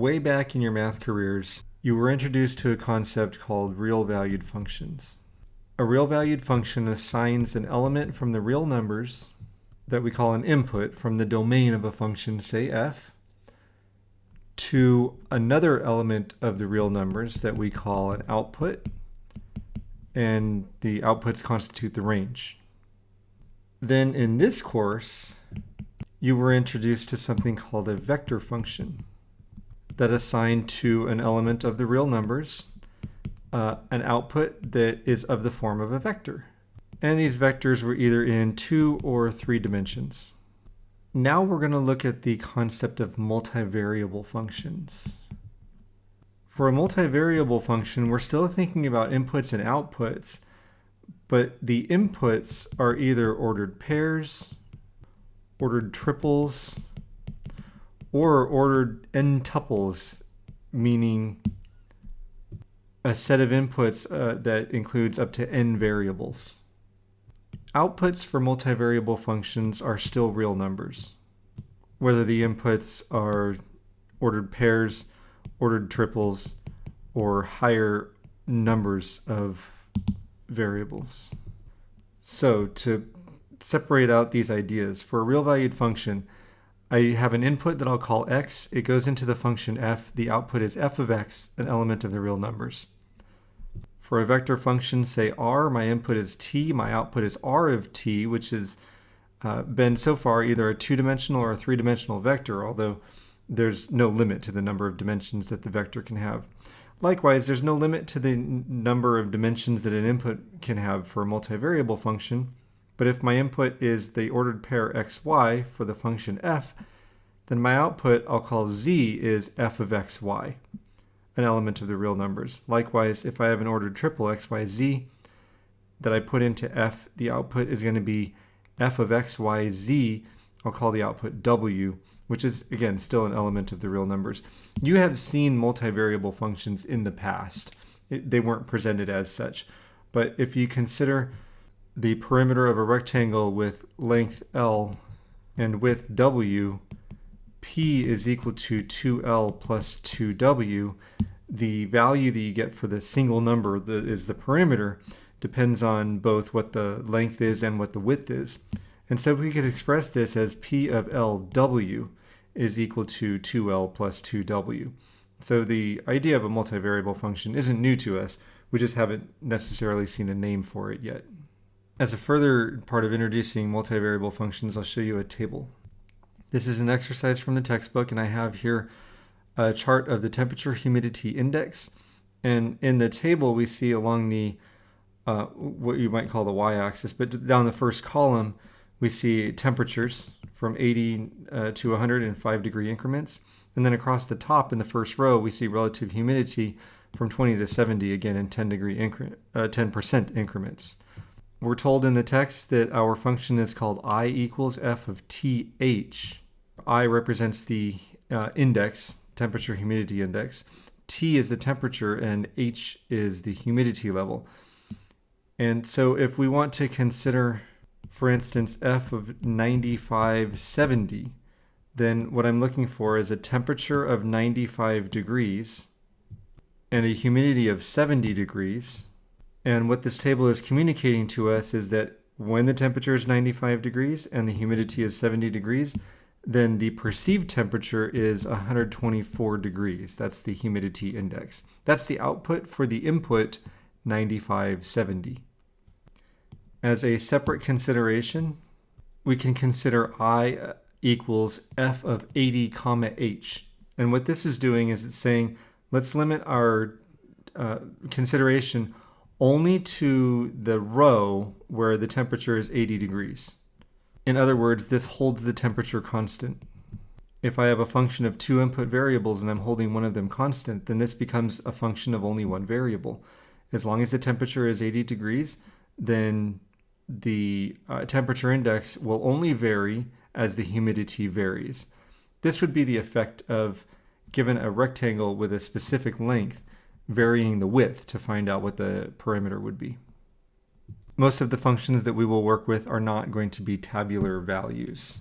Way back in your math careers, you were introduced to a concept called real-valued functions. A real-valued function assigns an element from the real numbers that we call an input from the domain of a function, say f, to another element of the real numbers that we call an output, and the outputs constitute the range. Then in this course, you were introduced to something called a vector function that assigned to an element of the real numbers an output that is of the form of a vector. And these vectors were either in 2 or 3 dimensions. Now we're going to look at the concept of multivariable functions. For a multivariable function, we're still thinking about inputs and outputs, but the inputs are either ordered pairs, ordered triples, or ordered n-tuples, meaning a set of inputs that includes up to n variables. Outputs for multivariable functions are still real numbers, whether the inputs are ordered pairs, ordered triples, or higher numbers of variables. So to separate out these ideas, for a real-valued function, I have an input that I'll call x. It goes into the function f. The output is f of x, an element of the real numbers. For a vector function, say r, my input is t, my output is r of t, which has been so far either a 2-dimensional or a 3-dimensional vector, although there's no limit to the number of dimensions that the vector can have. Likewise, there's no limit to the number of dimensions that an input can have for a multivariable function, but if my input is the ordered pair xy for the function f, then my output I'll call z is f of xy, an element of the real numbers. Likewise, if I have an ordered triple xyz that I put into f, the output is going to be f of xyz. I'll call the output w, which is, again, still an element of the real numbers. You have seen multivariable functions in the past. They weren't presented as such. But if you consider the perimeter of a rectangle with length L and width W, P is equal to 2L plus 2W, the value that you get for the single number that is the perimeter depends on both what the length is and what the width is. And so we could express this as P of LW is equal to 2L plus 2W. So the idea of a multivariable function isn't new to us. We just haven't necessarily seen a name for it yet. As a further part of introducing multivariable functions, I'll show you a table. This is an exercise from the textbook, and I have here a chart of the temperature humidity index. And in the table, we see along the what you might call the y-axis, but down the first column, we see temperatures from 80 to 105 degree increments. And then across the top in the first row, we see relative humidity from 20 to 70, again in 10% increments. We're told in the text that our function is called I equals f of th. I represents the index, temperature humidity index. T is the temperature and h is the humidity level. And so if we want to consider, for instance, f of 9570, then what I'm looking for is a temperature of 95 degrees and a humidity of 70 degrees. And what this table is communicating to us is that when the temperature is 95 degrees and the humidity is 70 degrees, then the perceived temperature is 124 degrees. That's the humidity index. That's the output for the input 9570. As a separate consideration, we can consider I equals f of 80 comma h. And what this is doing is it's saying, let's limit our consideration only to the row where the temperature is 80 degrees. In other words, this holds the temperature constant. If I have a function of 2 input variables and I'm holding one of them constant, then this becomes a function of only one variable. As long as the temperature is 80 degrees, then the temperature index will only vary as the humidity varies. This would be the effect of, given a rectangle with a specific length, varying the width to find out what the perimeter would be. Most of the functions that we will work with are not going to be tabular values.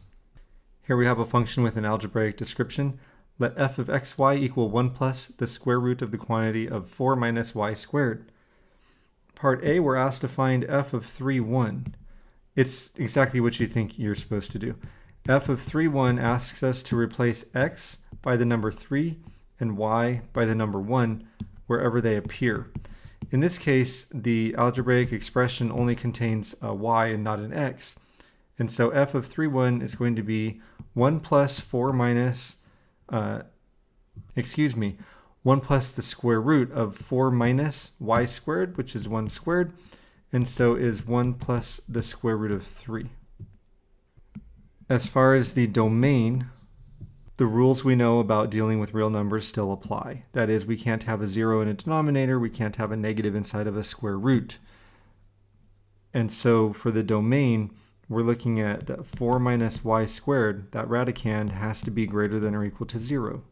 Here we have a function with an algebraic description. Let f of xy equal 1 plus the square root of the quantity of 4 minus y squared. Part A, we're asked to find f of 3, 1. It's exactly what you think you're supposed to do. F of 3, 1 asks us to replace x by the number 3 and y by the number 1 wherever they appear. In this case, the algebraic expression only contains a y and not an x. And so f of 3, 1 is going to be 1 plus 4 minus, 1 plus the square root of 4 minus y squared, which is 1 squared, and so is 1 plus the square root of 3. As far as the domain, the rules we know about dealing with real numbers still apply. That is, we can't have a 0 in a denominator, we can't have a negative inside of a square root. And so for the domain, we're looking at that 4 minus y squared, that radicand has to be greater than or equal to 0.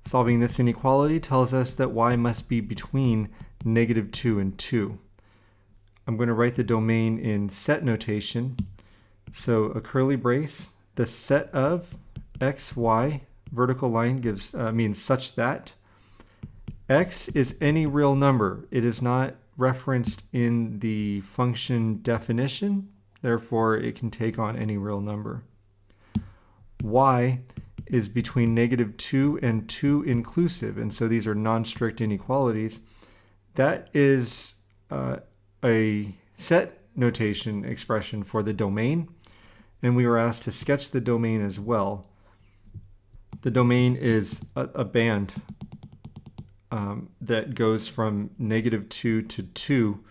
Solving this inequality tells us that y must be between negative 2 and 2. I'm going to write the domain in set notation. So a curly brace, the set of x, y, vertical line means such that x is any real number. It is not referenced in the function definition, therefore it can take on any real number. Y is between negative 2 and 2 inclusive, and so these are non-strict inequalities. That is a set notation expression for the domain, and we were asked to sketch the domain as well. The domain is a band that goes from negative 2 to 2,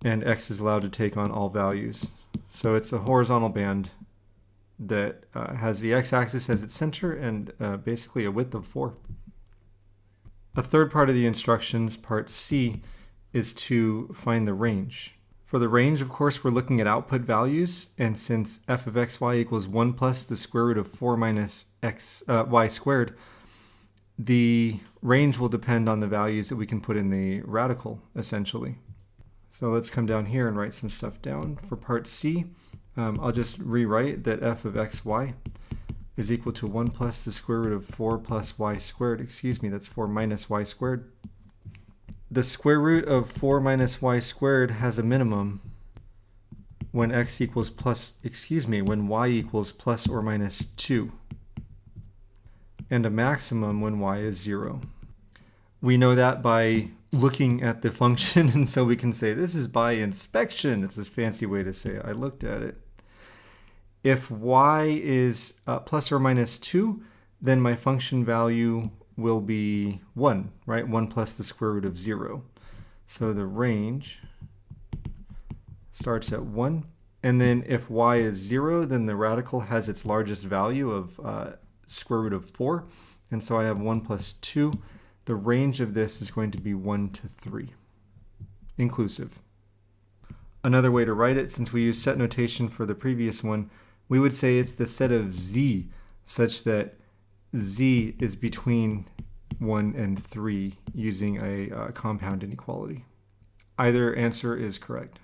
and x is allowed to take on all values. So it's a horizontal band that has the x-axis as its center and basically a width of 4. A third part of the instructions, part C, is to find the range. For the range, of course, we're looking at output values, and since f of xy equals 1 plus the square root of 4 minus y squared, the range will depend on the values that we can put in the radical, essentially. So let's come down here and write some stuff down. For part C, I'll just rewrite that f of xy is equal to 1 plus the square root of 4 plus y squared. That's 4 minus y squared. The square root of 4 minus y squared has a minimum when when y equals plus or minus 2, and a maximum when y is 0. We know that by looking at the function, and so we can say this is by inspection. It's this fancy way to say I looked at it. If y is plus or minus 2, then my function value will be 1, right? 1 plus the square root of 0. So the range starts at 1. And then if y is 0, then the radical has its largest value of square root of 4. And so I have 1 plus 2. The range of this is going to be 1 to 3, inclusive. Another way to write it, since we used set notation for the previous one, we would say it's the set of z such that z is between 1 and 3 using a compound inequality. Either answer is correct.